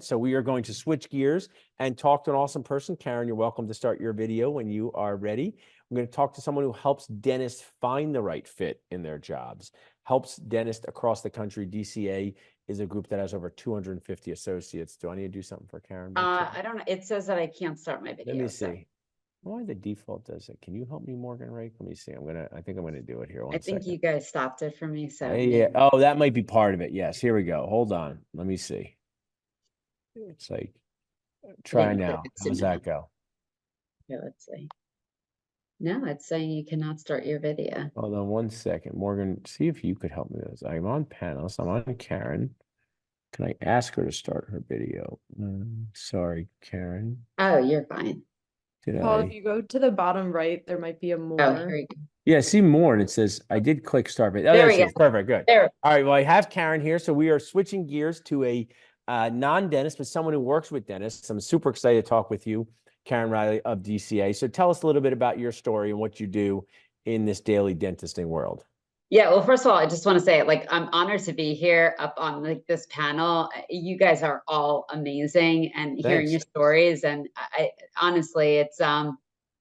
So we are going to switch gears and talk to an awesome person. Karen, you're welcome to start your video when you are ready. I'm going to talk to someone who helps dentists find the right fit in their jobs, helps dentists across the country. DCA is a group that has over 250 associates. Do I need to do something for Karen? I don't know. It says that I can't start my video. Let me see. Why the default does it? Can you help me, Morgan Ray? Let me see. I think I'm gonna do it here. I think you guys stopped it for me. So Yeah. Oh, that might be part of it. Yes. Here we go. Hold on. Let me see. It's like, try now. How does that go? Yeah, let's see. No, it's saying you cannot start your video. Hold on 1 second. Morgan, see if you could help me with this. I'm on panels. I'm on Karen. Can I ask her to start her video? Sorry, Karen. Oh, you're fine. Paul, if you go to the bottom right, there might be a more. Oh, here you go. Yeah, see more, and it says I did click start video. Oh, There there we she go. is. Perfect, good. There. All right, well, I have Karen here, so we are switching gears to a non-dentist, but someone who works with dentists. I'm super excited to talk with you, Karen Riley of DCA. So tell us a little bit about your story and what you do in this daily dentisting world. Yeah, well, first of all, I just want to say, like, I'm honored to be here up on this panel. You guys are all amazing, and hearing your stories. And I honestly, it's to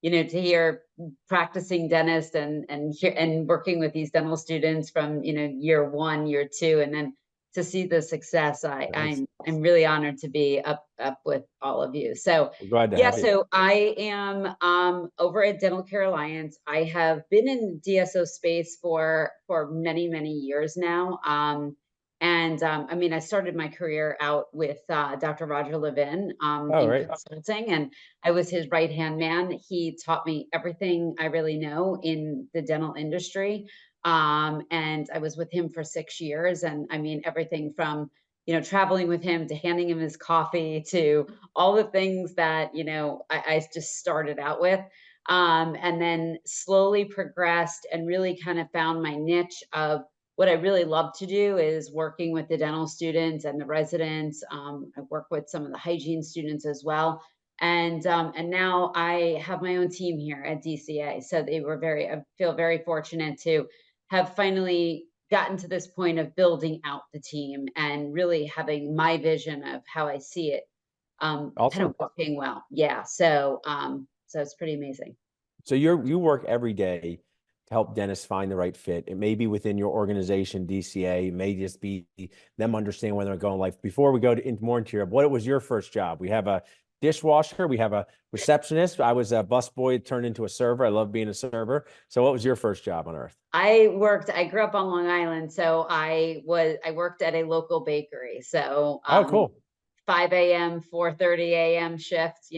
hear practicing dentist and working with these dental students from year one, year two, and then to see the success. I'm really honored to be up with all of you. So we're glad to yeah, have you. so I am over at Dental Care Alliance. I have been in the DSO space for many, many years now. I mean, I started my career out with Dr. Roger Levin in consulting, and I was his right-hand man. He taught me everything I really know in the dental industry. And I was with him for 6 years. And I mean, everything from traveling with him to handing him his coffee to all the things that, I just started out with. And then slowly progressed and really kind of found my niche of what I really love to do is working with the dental students and the residents. I work with some of the hygiene students as well. And now I have my own team here at DCA. So I feel very fortunate to have finally gotten to this point of building out the team and really having my vision of how I see it kind of working well. Yeah. So it's pretty amazing. So you work every day to help dentists find the right fit. It may be within your organization, DCA, it may just be them understanding where they're going in life. Before we go into your, what was your first job? We have a dishwasher, we have a receptionist. I was a busboy turned into a server. I love being a server. So what was your first job on earth? I grew up on Long Island, so I worked at a local bakery. So cool. 5 a.m., 4:30 a.m. shifts,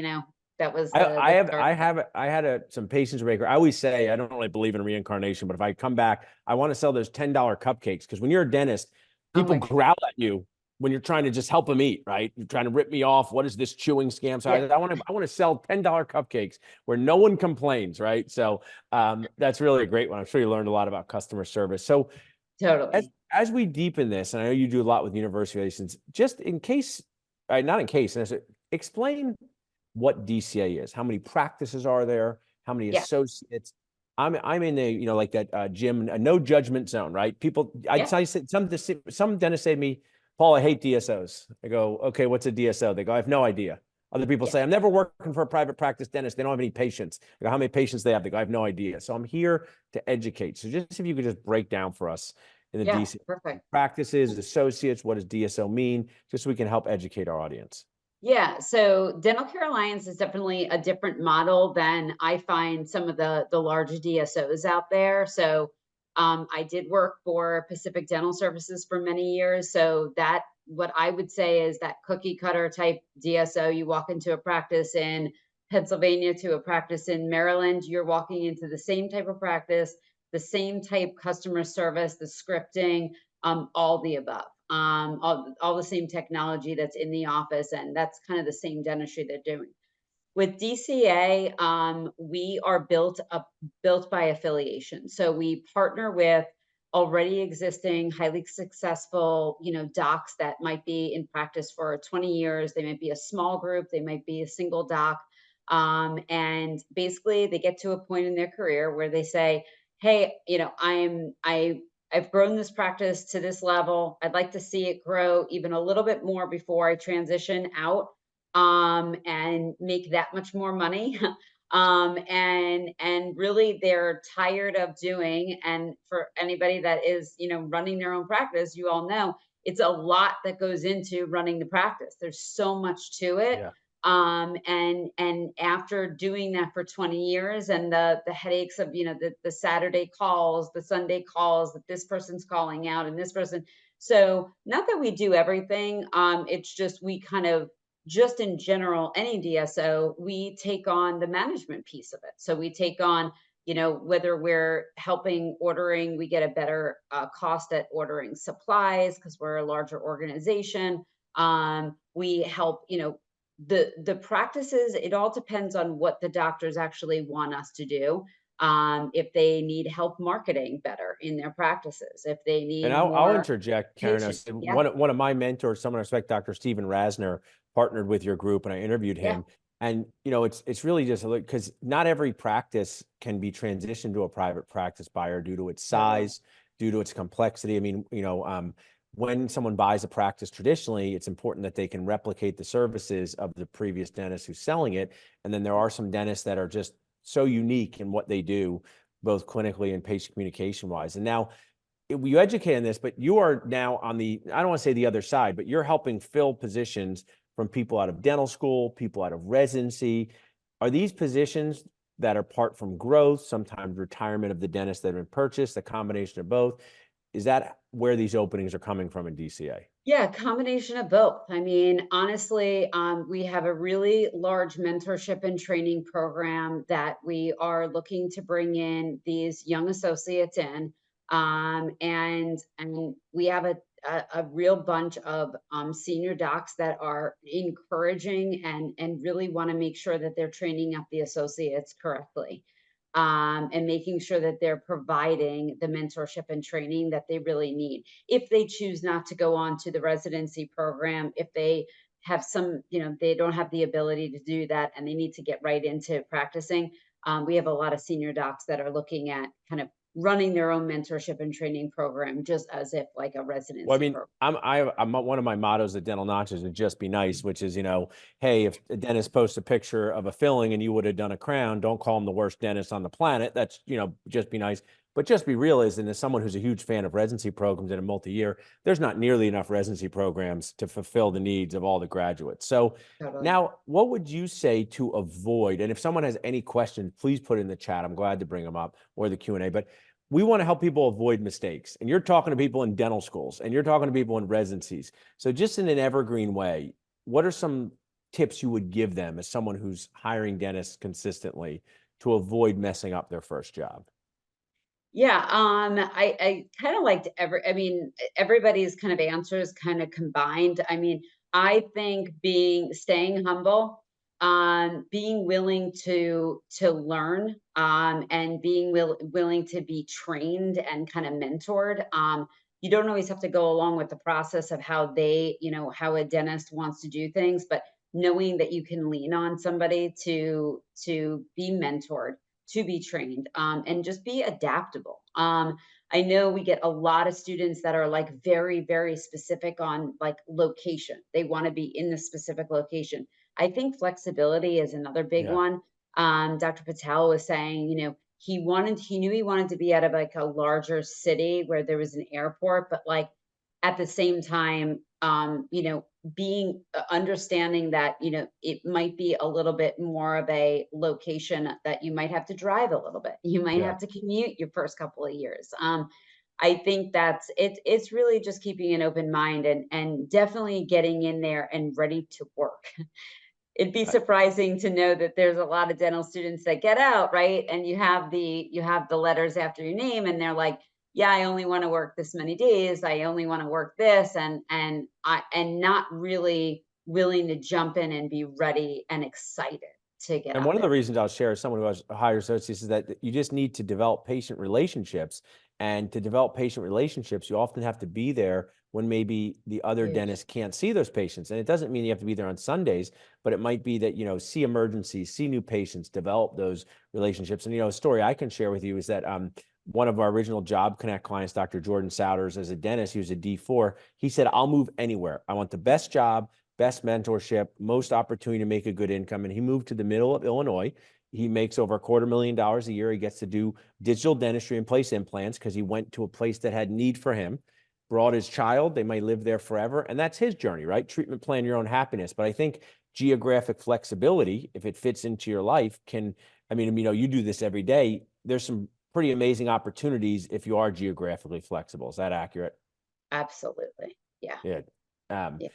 that was I had some patience baker. I always say I don't really believe in reincarnation, but if I come back, I want to sell those $10 cupcakes, because when you're a dentist, people growl at you when you're trying to just help them eat, right? You're trying to rip me off. What is this chewing scam? So I want to sell $10 cupcakes where no one complains, right? So that's really a great one. I'm sure you learned a lot about customer service. So totally. As we deepen this, and I know you do a lot with university relations, just in case, not in case, explain what DCA is. How many practices are there? How many associates? I'm in a, like that gym, a no judgment zone, right? People, I said some dentists say to me, Paul, I hate DSOs. I go, okay, what's a DSO? They go, I have no idea. Other people say, I'm never working for a private practice dentist. They don't have any patients. I go, how many patients they have? They go, I have no idea. So I'm here to educate. So just if you could just break down for us in the DCA practices, associates, what does DSO mean? Just so we can help educate our audience. Yeah, so Dental Care Alliance is definitely a different model than I find some of the larger DSOs out there. So I did work for Pacific Dental Services for many years. So that what I would say is that cookie cutter type DSO, you walk into a practice in Pennsylvania to a practice in Maryland, you're walking into the same type of practice, the same type customer service, the scripting, all the above. All the same technology that's in the office, and that's kind of the same dentistry they're doing. With DCA, we are built by affiliation. So we partner with already existing, highly successful, docs that might be in practice for 20 years. They might be a small group, they might be a single doc. And basically they get to a point in their career where they say, hey, I I've grown this practice to this level. I'd like to see it grow even a little bit more before I transition out, and make that much more money. And really they're tired of doing, and for anybody that is, running their own practice, you all know it's a lot that goes into running the practice. There's so much to it. Yeah. And after doing that for 20 years, and the headaches of, the Saturday calls, the Sunday calls, that this person's calling out and this person. So not that we do everything, it's just we kind of, just in general, any DSO, we take on the management piece of it. So we take on, whether we're helping ordering, we get a better cost at ordering supplies because we're a larger organization. We help, the practices, it all depends on what the doctors actually want us to do. If they need help marketing better in their practices, if they And need I'll more interject, Karen. patients. Yeah, One of my mentors, someone I respect, Dr. Stephen Rasner, partnered with your group, and I interviewed yeah, him. And it's really just because not every practice can be transitioned to a private practice buyer due to its totally. size, due to its complexity. I mean, when someone buys a practice traditionally, it's important that they can replicate the services of the previous dentist who's selling it. And then there are some dentists that are just so unique in what they do, both clinically and patient communication wise. And now you educate on this, but you are now on the, I don't want to say the other side, but you're helping fill positions from people out of dental school, people out of residency. Are these positions that are part from growth, sometimes retirement of the dentist that have been purchased, a combination of both? Is that where these openings are coming from in DCA? Yeah, combination of both. I mean, honestly, we have a really large mentorship and training program that we are looking to bring in these young associates in. And we have a real bunch of senior docs that are encouraging and really want to make sure that they're training up the associates correctly. And making sure that they're providing the mentorship and training that they really need. If they choose not to go on to the residency program, if they have some, they don't have the ability to do that and they need to get right into practicing, we have a lot of senior docs that are looking at kind of running their own mentorship and training program, just as if like a Well, I residency mean, program. I'm one of my mottos at Dental Notches is just be nice, which is, hey, if a dentist posts a picture of a filling and you would have done a crown, don't call him the worst dentist on the planet. That's, just be nice. But just be real is, and as someone who's a huge fan of residency programs in a multi-year, there's not nearly enough residency programs to fulfill the needs of all the graduates. So Totally. now, what would you say to avoid? And if someone has any questions, please put it in the chat. I'm glad to bring them up, or the Q&A. But we want to help people avoid mistakes. And you're talking to people in dental schools and you're talking to people in residencies. So just in an evergreen way, what are some tips you would give them as someone who's hiring dentists consistently to avoid messing up their first job? Yeah, I kind of liked everybody's kind of answers kind of combined. I mean, I think staying humble, being willing to learn, and being willing to be trained and kind of mentored. You don't always have to go along with the process of how how a dentist wants to do things, but knowing that you can lean on somebody to be mentored, to be trained, and just be adaptable. I know we get a lot of students that are like very, very specific on like location. They want to be in the specific location. I think flexibility is another big Yeah. one. Dr. Patel was saying, he knew he wanted to be out of like a larger city where there was an airport, but like at the same time, being understanding that it might be a little bit more of a location that you might have to drive a little bit, you might Yeah. have to commute your first couple of years. I think it's really just keeping an open mind and definitely getting in there and ready to work. It'd be I- surprising to know that there's a lot of dental students that get out, right? And you have the letters after your name and they're like, yeah, I only want to work this many days. I only want to work this, and not really willing to jump in and be ready and excited to get And out one of the there. reasons I'll share as someone who has a higher associates is that you just need to develop patient relationships. And to develop patient relationships, you often have to be there when maybe the other Huge. dentist can't see those patients. And it doesn't mean you have to be there on Sundays, but it might be that, see emergencies, see new patients, develop those relationships. And, a story I can share with you is that one of our original Job Connect clients, Dr. Jordan Souders, as a dentist, he was a D4. He said, I'll move anywhere. I want the best job, best mentorship, most opportunity to make a good income. And he moved to the middle of Illinois. He makes over $250,000 a year. He gets to do digital dentistry and place implants because he went to a place that had need for him, brought his child. They might live there forever. And that's his journey, right? Treatment plan your own happiness. But I think geographic flexibility, if it fits into your life, can, I mean, you do this every day. There's some pretty amazing opportunities if you are geographically flexible. Is that accurate? Absolutely. Yeah. Yeah. Yeah.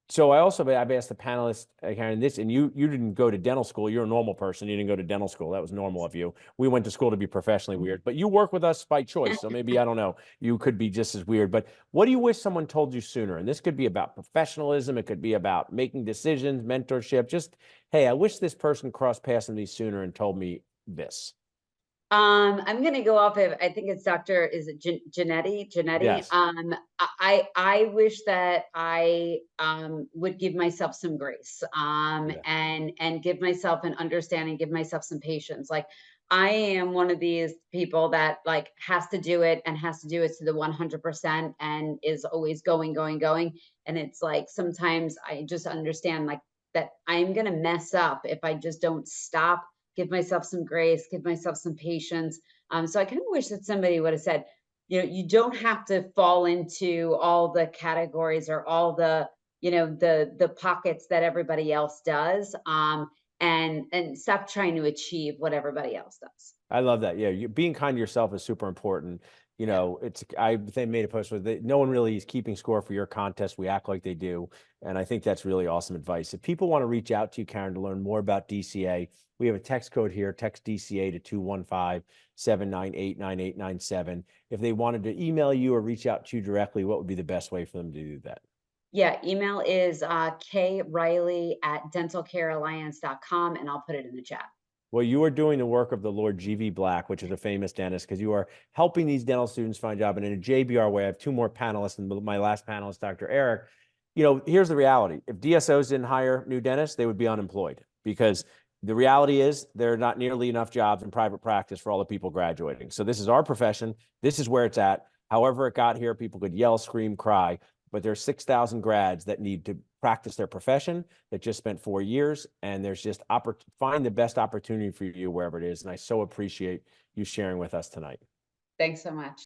So I've asked the panelists, Karen, this, and you didn't go to dental school. You're a normal person. You didn't go to dental school. That was normal of you. We went to school to be professionally weird, but you work with us by choice. So maybe, I don't know, you could be just as weird. But what do you wish someone told you sooner? And this could be about professionalism. It could be about making decisions, mentorship. Just, hey, I wish this person crossed paths with me sooner and told me this. I'm gonna go off of, I think it's Dr. Is it Janetti? Yes. I wish that I would give myself some grace and give myself an understanding, give myself some patience. Like, I am one of these people that like has to do it and has to do it to the 100% and is always going. And it's like sometimes I just understand like that I'm gonna mess up if I just don't stop, give myself some grace, give myself some patience. So I kind of wish that somebody would have said, you don't have to fall into all the categories or all the, the pockets that everybody else does. And stop trying to achieve what everybody else does. I love that. Yeah, being kind to yourself is super important. They made a post with it. No one really is keeping score for your contest. We act like they do. And I think that's really awesome advice. If people want to reach out to you, Karen, to learn more about DCA, we have a text code here, text DCA to 215-798-9897. If they wanted to email you or reach out to you directly, what would be the best way for them to do that? Yeah, email is kriley@dentalcarealliance.com, and I'll put it in the chat. Well, you are doing the work of the Lord G.V. Black, which is a famous dentist, because you are helping these dental students find a job. And in a JBR way, I have two more panelists, and my last panelist, Dr. Eric. Here's the reality. If DSOs didn't hire new dentists, they would be unemployed, because the reality is there are not nearly enough jobs in private practice for all the people graduating. So this is our profession. This is where it's at. However it got here, people could yell, scream, cry, but there's 6,000 grads that need to practice their profession that just spent 4 years, and there's just find the best opportunity for you wherever it is. And I so appreciate you sharing with us tonight. Thanks so much.